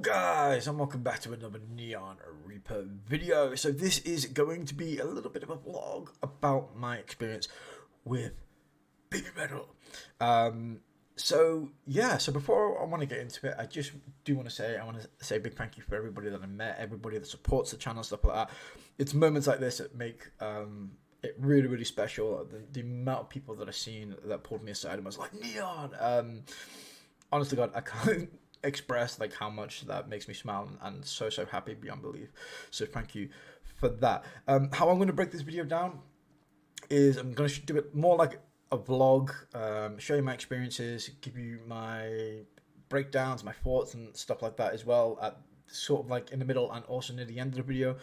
Guys, and welcome back to another Neon Reaper video. So this is going to be a little bit of a vlog about my experience with Babymetal. So before I want to get into it, I just do want to say, I want to say a big thank you for everybody that I met, everybody that supports the channel, stuff like that. It's moments like this that make it really, really special. The amount of people that I've seen that pulled me aside and was like, Neon! Honestly, God, I can't express like how much that makes me smile and so happy beyond belief. So thank you for that. How I'm going to break this video down is I'm going to do it more like a vlog, show you my experiences, give you my breakdowns, my thoughts and stuff like that as well, at sort of like in the middle and also near the end of the video,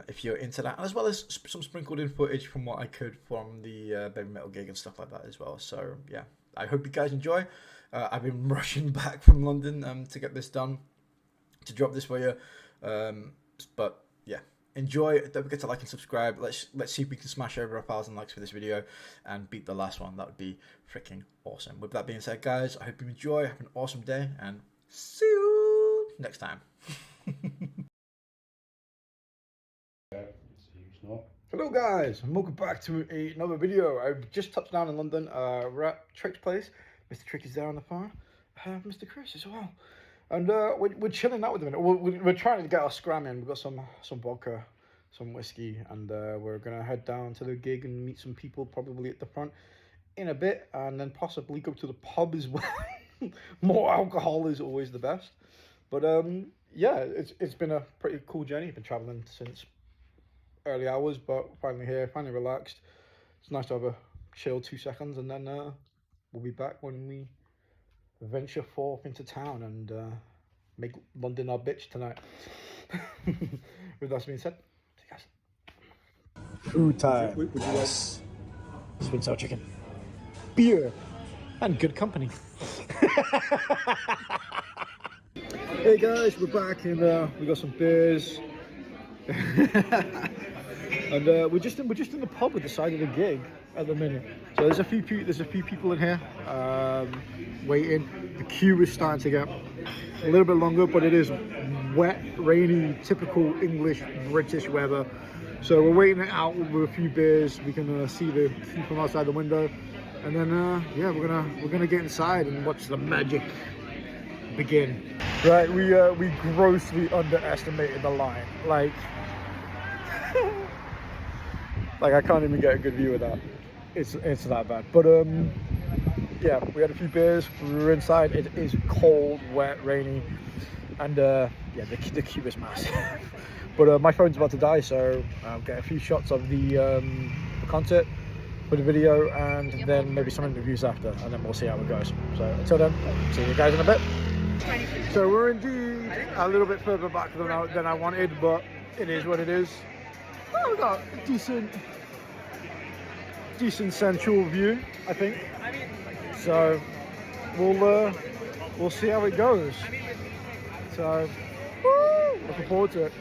if you're into that, as well as some sprinkled in footage from what I could from the Babymetal gig and stuff like that as well. So yeah, I hope you guys enjoy. I've been rushing back from London to get this done, to drop this for you. But yeah, enjoy. Don't forget to like and subscribe. Let's see if we can smash over 1,000 likes for this video and beat the last one. That would be freaking awesome. With that being said, guys, I hope you enjoy. Have an awesome day and see you next time. Hello guys, and welcome back to another video. I just touched down in London. We're at Trick's place. Mr. Trick is there on the phone. Mr. Chris as well. And we're chilling out with them. We're trying to get our scram in. We've got some vodka, some whiskey, and we're going to head down to the gig and meet some people probably at the front in a bit, and then possibly go to the pub as well. More alcohol is always the best. But yeah, it's been a pretty cool journey. I've been traveling since early hours, but finally here, finally relaxed. It's nice to have a chill 2 seconds, and then we'll be back when we venture forth into town and make London our bitch tonight. With that being said, see you guys. Food time. Would you like sweet sour chicken, beer, and good company. Hey guys, we're back and we got some beers. And we're just in the pub at the side of the gig at the minute. So there's a few people in here waiting. The queue is starting to get a little bit longer, but it is wet, rainy, typical English British weather. So we're waiting it out with a few beers. We can see the queue from outside the window, and then yeah, we're gonna get inside and watch the magic begin. Right, we grossly underestimated the line. Like I can't even get a good view of that. It's that bad. But yeah, we had a few beers. We were inside. It is cold, wet, rainy, and yeah, the queue is massive. But my phone's about to die, so I'll get a few shots of the concert for the video, and then maybe some interviews after, and then we'll see how it goes. So until then, see you guys in a bit. So we're indeed a little bit further back than I wanted, but it is what it is. Oh, we got a decent central view, I think. So we'll see how it goes. So woo, looking forward to it.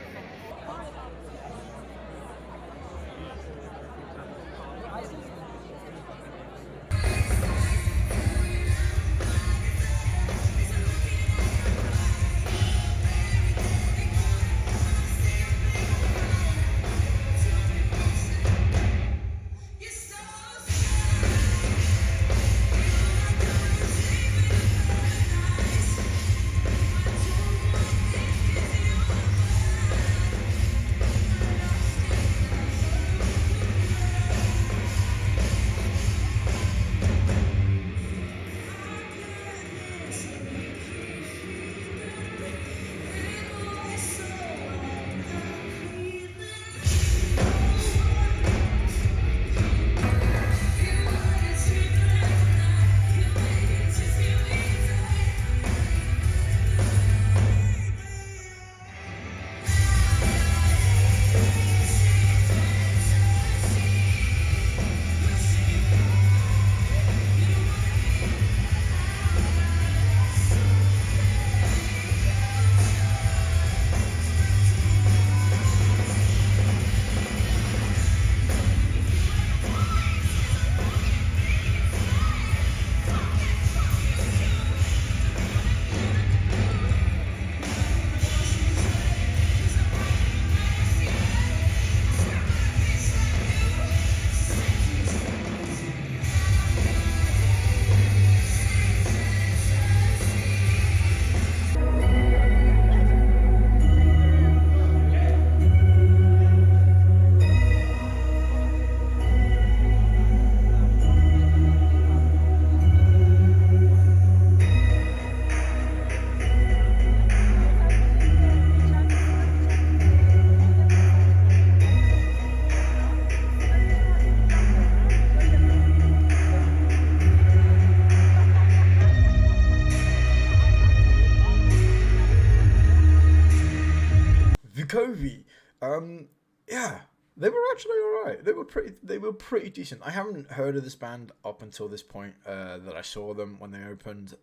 Yeah, they were actually alright. They were pretty decent. I haven't heard of this band up until this point. That I saw them when they opened.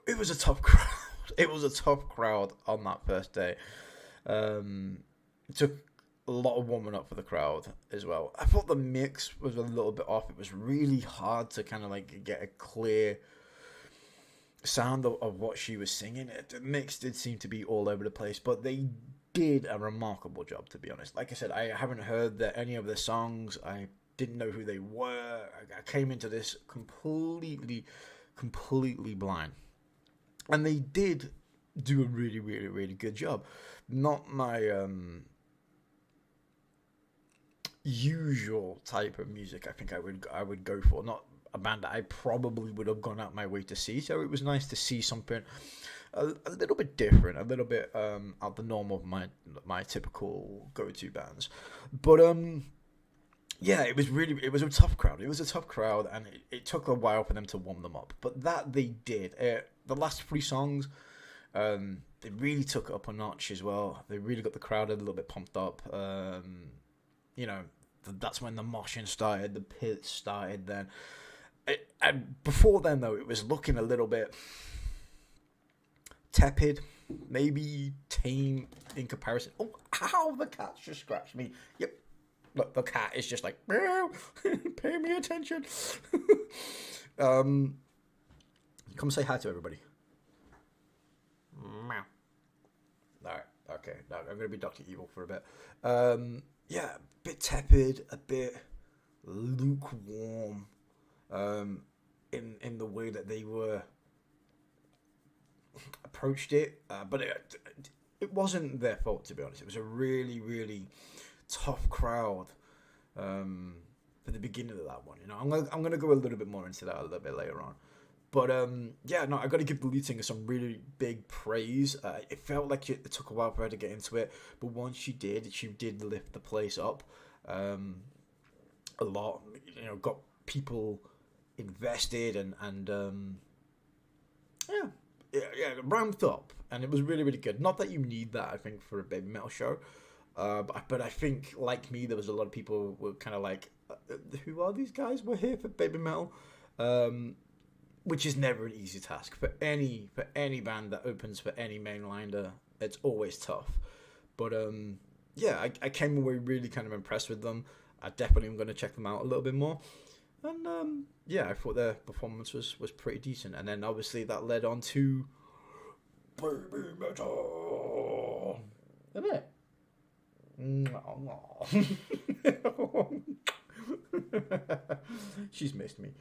It was a tough crowd. It was a tough crowd on that first day. It took a lot of warming up for the crowd as well. I thought the mix was a little bit off. It was really hard to kind of like get a clear sound of what she was singing. The mix did seem to be all over the place, but they did a remarkable job, to be honest. Like I said, I haven't heard any of their songs. I didn't know who they were. I came into this completely blind. And they did do a really, really, really good job. Not my usual type of music I think I would go for. Not a band that I probably would have gone out my way to see. So it was nice to see something a little bit different, a little bit out the norm of my typical go-to bands. But yeah, it was a tough crowd. It was a tough crowd, and it took a while for them to warm them up. But that they did. The last 3 songs, they really took it up a notch as well. They really got the crowd a little bit pumped up. You know, that's when the moshing started, the pits started then. And before then, though, it was looking a little bit tepid, maybe tame in comparison. Oh, how the cat just scratched me. Yep. Look, the cat is just like, pay me attention. Come say hi to everybody. Meow. Alright, okay. Now I'm going to be Dr. Evil for a bit. Yeah, a bit tepid, a bit lukewarm in the way that they were approached it. But it wasn't their fault, to be honest. It was a really, really tough crowd for the beginning of that one. You know, I'm gonna go a little bit more into that a little bit later on. But yeah, no, I got to give the lead singer some really big praise. It felt like it took a while for her to get into it, but once she did lift the place up a lot. You know, got people invested and ramped up, and it was really, really good. Not that you need that, I think, for a Babymetal show. But I think, like me, there was a lot of people who were kind of like, who are these guys? We're here for Babymetal. Which is never an easy task for any band that opens for any mainliner. It's always tough. But yeah, I came away really kind of impressed with them. I definitely am going to check them out a little bit more. And yeah, I thought their performance was pretty decent. And then obviously that led on to Babymetal. Isn't it? She's missed me.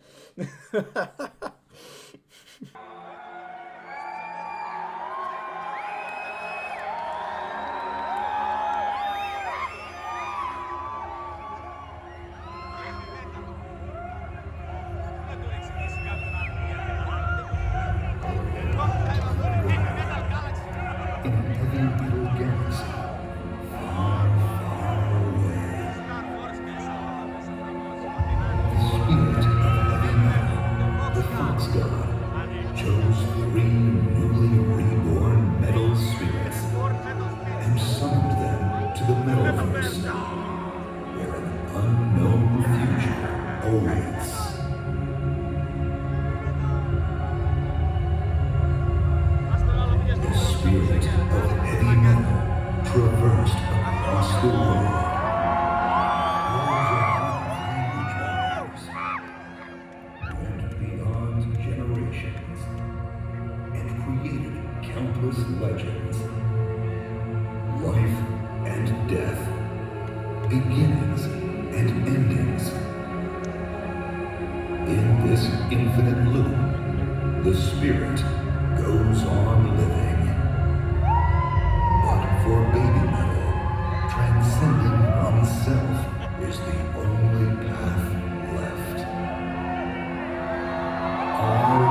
Legends, life and death, beginnings and endings. In this infinite loop, the spirit goes on living. But for Babymetal, transcending oneself is the only path left. Are you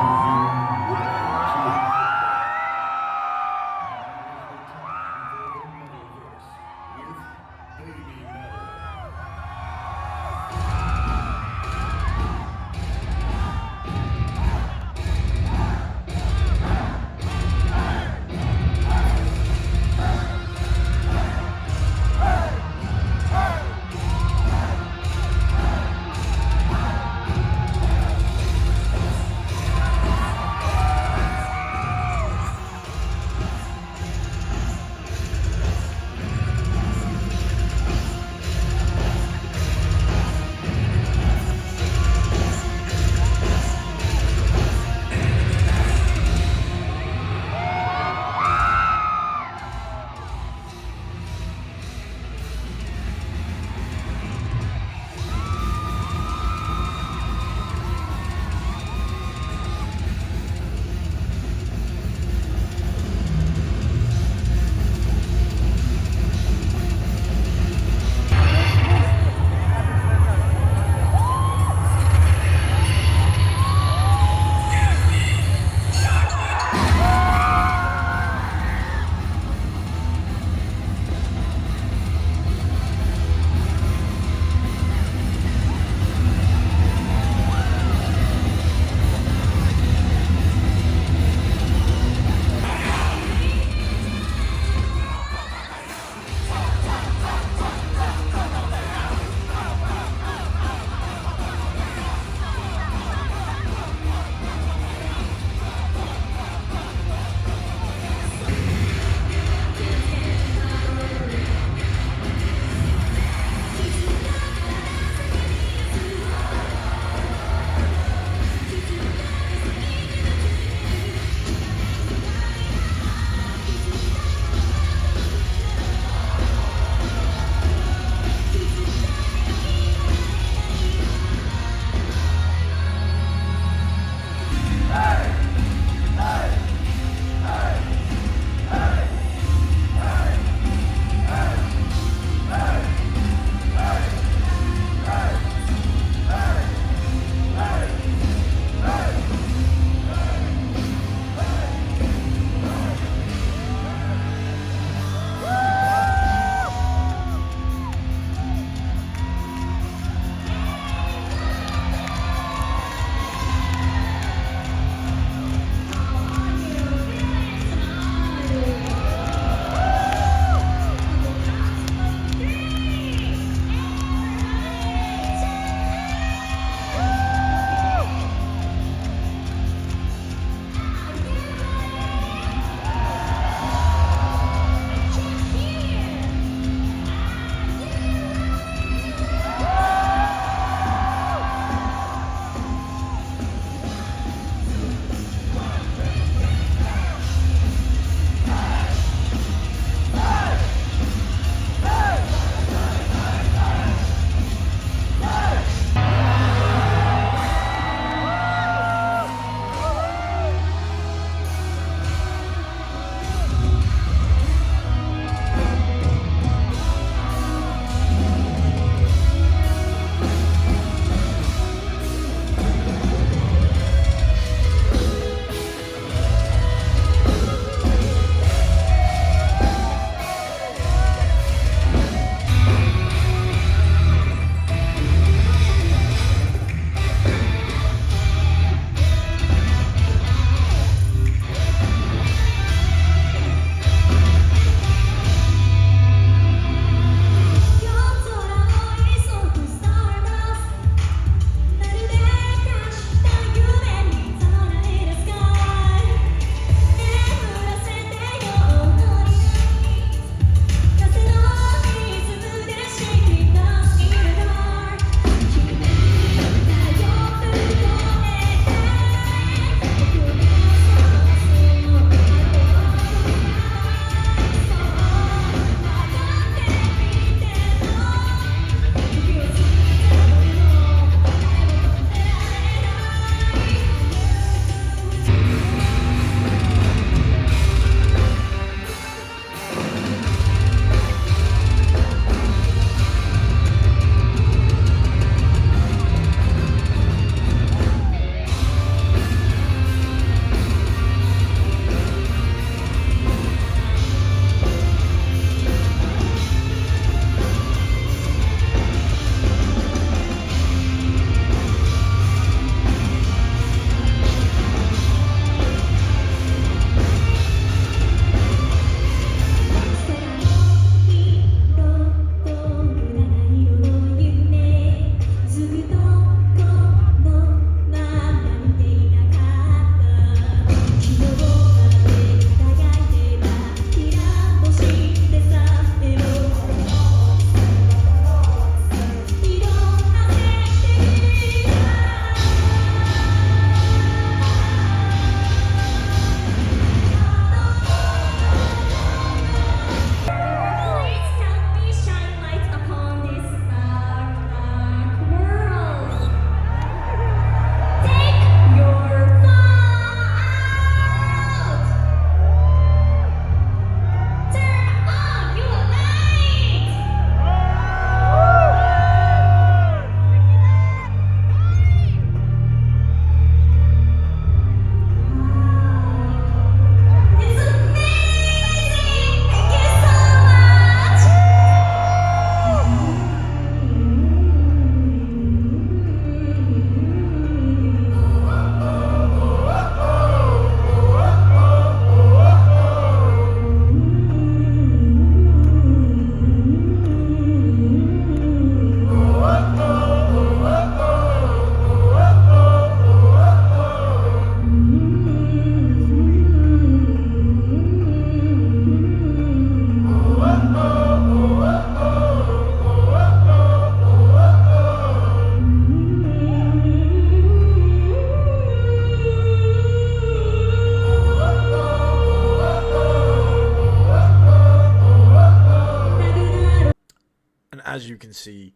as you can see,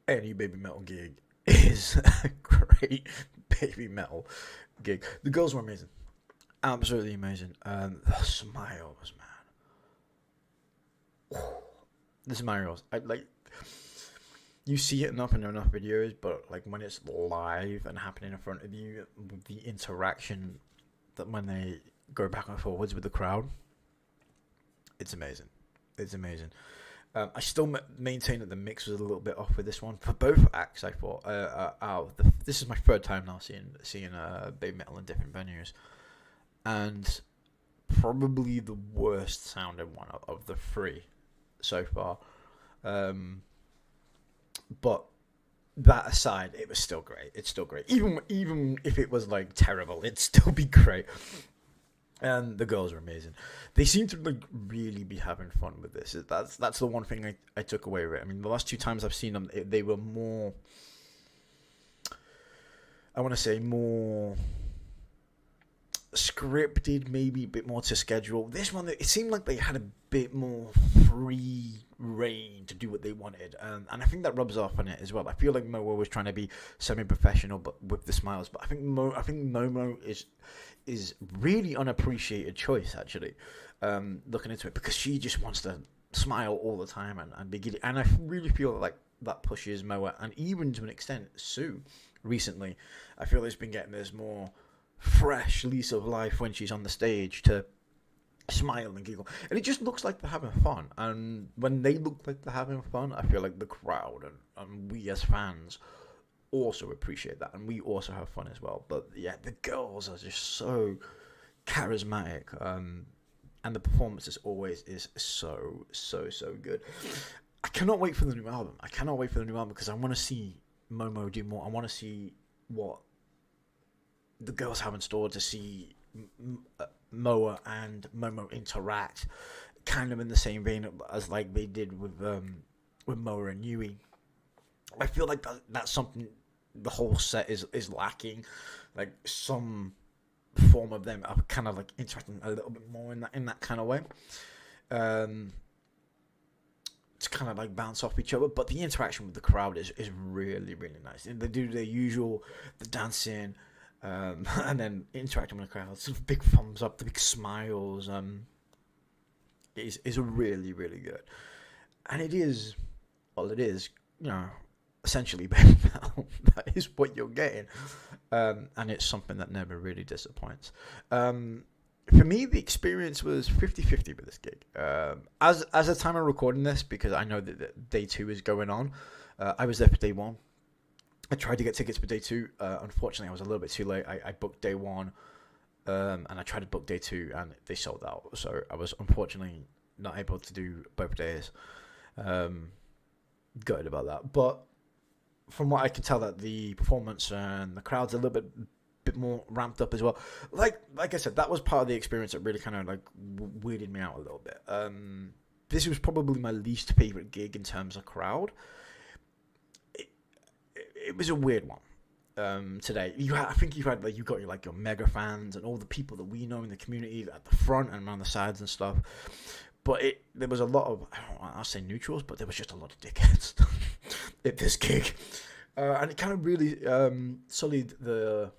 any Babymetal gig is a great Babymetal gig. The girls were amazing, absolutely amazing. The smiles, man. The smiles. I like. You see it enough in enough videos, but like when it's live and happening in front of you, with the interaction that when they go back and forwards with the crowd, it's amazing. It's amazing. I still maintain that the mix was a little bit off with this one for both acts. I thought, this is my third time now seeing Babymetal in different venues, and probably the worst sounding one of the three so far. But that aside, it was still great. It's still great. Even if it was like terrible, it'd still be great. And the girls are amazing. They seem to like really be having fun with this. That's the one thing I took away with it. I mean, the last 2 times I've seen them, they were more, I want to say, more scripted, maybe a bit more to schedule. This one, it seemed like they had a bit more free reign to do what they wanted, and I think that rubs off on it as well. I feel like Momo was trying to be semi-professional, but with the smiles. But I think Momo is really unappreciated choice, actually, looking into it, because she just wants to smile all the time and be giddy. And I really feel like that pushes Moa, and even to an extent Sue recently. I feel there's been getting this more fresh lease of life when she's on the stage to smile and giggle, and it just looks like they're having fun. And when they look like they're having fun, I feel like the crowd and we as fans also appreciate that, and we also have fun as well. But yeah, the girls are just so charismatic, and the performance as always is so good. I cannot wait for the new album. Because I want to see Momo do more. I want to see what the girls have in store, to see Moa and Momo interact, kind of in the same vein as like they did with Moa and Yui. I feel like that's something the whole set is lacking, like some form of them are kind of like interacting a little bit more in that kind of way, to kind of like bounce off each other. But the interaction with the crowd is really nice, and they do their usual, the dancing, and then interacting with the crowd, sort of big thumbs up, the big smiles, is really good. And it is, essentially Babymetal. That is what you're getting, and it's something that never really disappoints. For me, the experience was 50-50 with this gig. As the time of recording this, because I know that day 2 is going on, I was there for day 1. I tried to get tickets for day 2. Unfortunately, I was a little bit too late. I booked day 1, and I tried to book day 2, and they sold out. So I was unfortunately not able to do both days. Gutted about that. But from what I can tell, that the performance and the crowd's a little bit more ramped up as well. Like I said, that was part of the experience that really kind of like weirded me out a little bit. This was probably my least favorite gig in terms of crowd. It was a weird one. Today, you got your mega fans and all the people that we know in the community at the front and around the sides and stuff. But there was a lot of, I'll say neutrals, but there was just a lot of dickheads at this gig, and it kind of really sullied the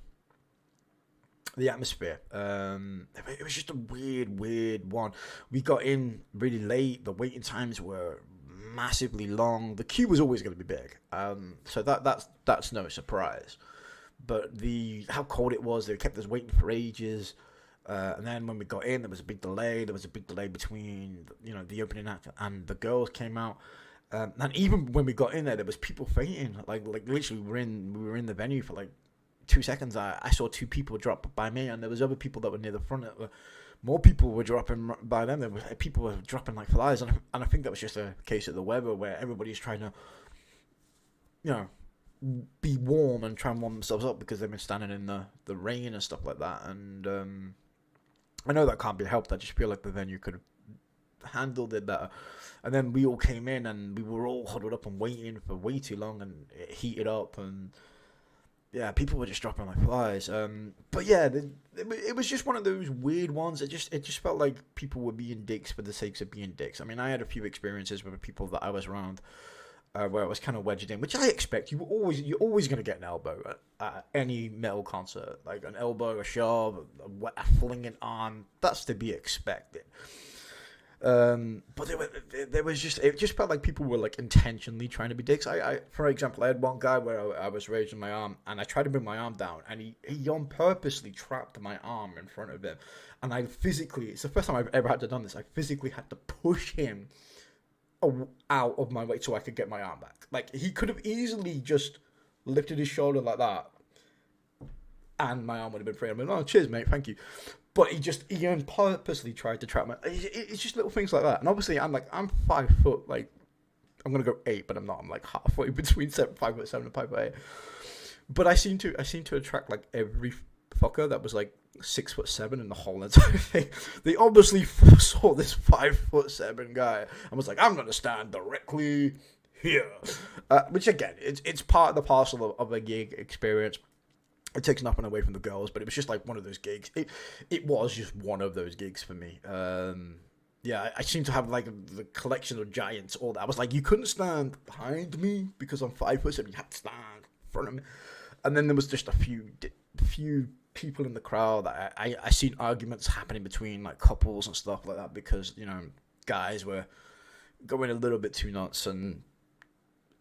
atmosphere. It was just a weird one. We got in really late. The waiting times were massively long. The queue was always going to be big, so that's no surprise. But how cold it was, they kept us waiting for ages. And then when we got in, there was a big delay. There was a big delay between the opening act and the girls came out. And even when we got in there was people fainting. Like literally, we were in the venue for like 2 seconds. I saw 2 people drop by me, and there was other people that were near the front. More people were dropping by them. People were dropping like flies, and I think that was just a case of the weather, where everybody's trying to, be warm and try and warm themselves up because they've been standing in the rain and stuff like that. And I know that can't be helped. I just feel like the venue could have handled it better. And then we all came in, and we were all huddled up and waiting for way too long, and it heated up, and yeah, people were just dropping like flies. But yeah, it was just one of those weird ones. It just felt like people were being dicks for the sake of being dicks. I mean, I had a few experiences with people that I was around where I was kind of wedged in, which I expect. You're always gonna get an elbow at any metal concert, like an elbow, a shove, a flinging arm. That's to be expected. But there was just, it just felt like people were like intentionally trying to be dicks. For example, I had one guy where I was raising my arm and I tried to bring my arm down, and he on purposely trapped my arm in front of him, and it's the first time I've ever had to done this. I physically had to push him out of my way so I could get my arm back. Like, he could have easily just lifted his shoulder like that, and my arm would have been free. I'm like, oh, cheers, mate, thank you. But he purposely tried to trap me. It's just little things like that. And obviously, I'm 5 foot, like, I'm gonna go 8, but I'm not. I'm like halfway between 5'7" and 5'8". But I seem to attract like every fucker that was like 6'7" in the whole entire thing. They obviously saw this 5'7" guy and was like, I'm gonna stand directly here. Which again, it's part of the parcel of a gig experience. It takes nothing away from the girls, but it was just like one of those gigs. It was just one of those gigs for me. Yeah, I seem to have like the collection of giants. All that. I was like, you couldn't stand behind me because I'm 5'7". You had to stand in front of me. And then there was just a few people in the crowd that I seen arguments happening between like couples and stuff like that, because, you know, guys were going a little bit too nuts and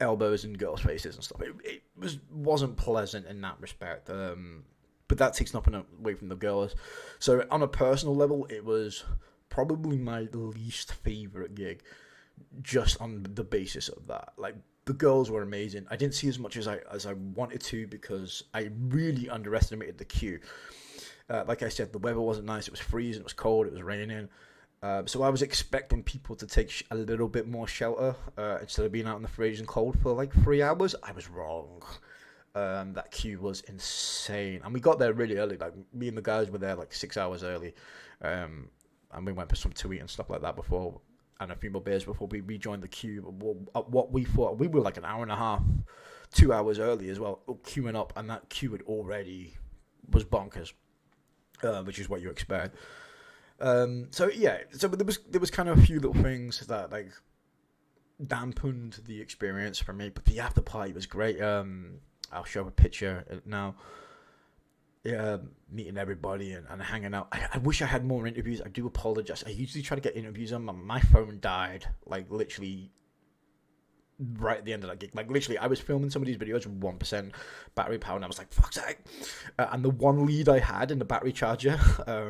elbows in girls' faces and stuff. It wasn't pleasant in that respect. But that takes nothing away from the girls. So on a personal level, it was probably my least favorite gig, just on the basis of that. Like, the girls were amazing. I didn't see as much as I wanted to, because I really underestimated the queue. Like I said, the weather wasn't nice. It was freezing. It was cold. It was raining. So I was expecting people to take a little bit more shelter instead of being out in the freezing cold for like 3 hours. I was wrong. That queue was insane, and we got there really early. Like, me and the guys were there like 6 hours early, and we went for some to eat and stuff like that before, and a few more beers before we rejoined the queue. What we thought, we were like an hour and a half, 2 hours early as well, queuing up, and that queue had already was bonkers, which is what you expect. So there was kind of a few little things that like dampened the experience for me, but the after party was great. I'll show a picture now. Yeah, meeting everybody and hanging out. I wish I had more interviews. I do apologize. I usually try to get interviews on. My phone died, like, literally right at the end of that gig. Like, literally, I was filming some of these videos with 1% battery power, and I was like, fuck's sake. And the one lead I had in the battery charger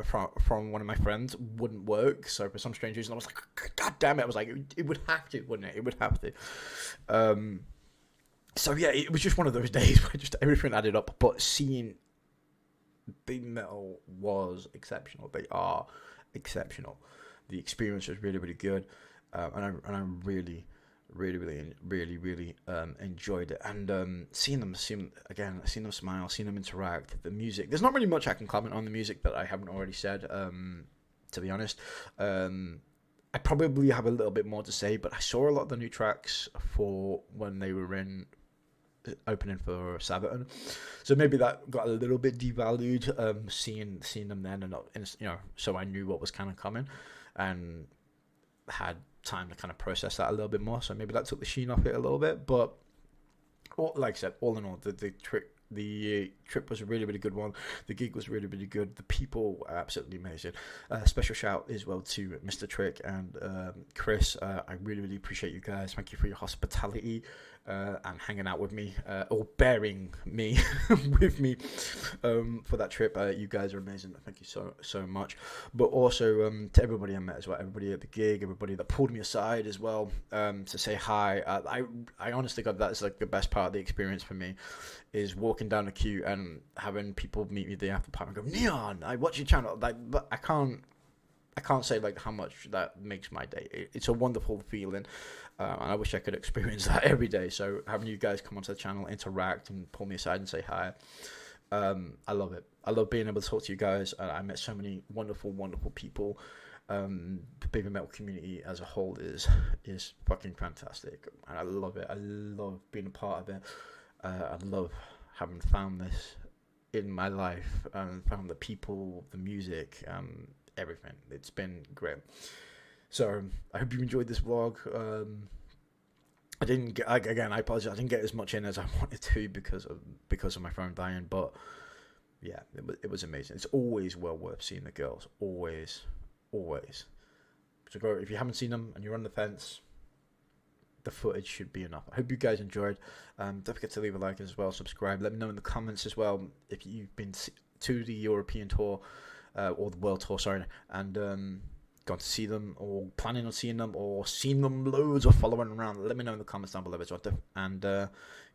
from one of my friends wouldn't work. So for some strange reason, I was like, God damn it. I was like, it would have to, wouldn't it? It would have to. So yeah, it was just one of those days where just everything added up. But seeing Babymetal was exceptional. They are exceptional. The experience was really, really good. And I really enjoyed it, and seeing them smile, seeing them interact, the music. There's not really much I can comment on the music that I haven't already said, to be honest. I probably have a little bit more to say, but I saw a lot of the new tracks for when they were in opening for Sabaton, so maybe that got a little bit devalued, seeing them then, and not, you know, so I knew what was kind of coming and had time to kind of process that a little bit more, so maybe that took the sheen off it a little bit. But like I said, all in all, the trip was a really, really good one. The gig was really, really good. The people were absolutely amazing. Special shout as well to Mr. Trick and Chris. I really, really appreciate you guys. Thank you for your hospitality and hanging out with me, or bearing me with me for that trip. You guys are amazing. Thank you so much. But also to everybody I met as well, everybody at the gig, everybody that pulled me aside as well, to say hi. I honestly got that is like the best part of the experience for me, is walking down the queue and having people meet me the after party and go, Neon, I watch your channel. Like, but I can't say like how much that makes my day. It's a wonderful feeling, and I wish I could experience that every day. So having you guys come onto the channel, interact, and pull me aside and say hi, I love it. I love being able to talk to you guys. I met so many wonderful people. The Babymetal community as a whole is fucking fantastic, and I love it. I love being a part of it. I love having found this in my life and found the people, the music, everything. It's been great. So I hope you enjoyed this vlog. I didn't get, again, I apologize, I didn't get as much in as I wanted to because of my phone dying, but yeah, it was amazing. It's always well worth seeing the girls, always. So go, if you haven't seen them and you're on the fence, the footage should be enough. I hope you guys enjoyed. Don't forget to leave a like as well, subscribe. Let me know in the comments as well if you've been to the European tour, or the world tour, sorry, and gone to see them, or planning on seeing them, or seen them loads, or following around. Let me know in the comments down below as well. And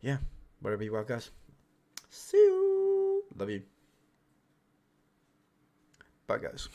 yeah, wherever you are, guys. See you. Love you. Bye, guys.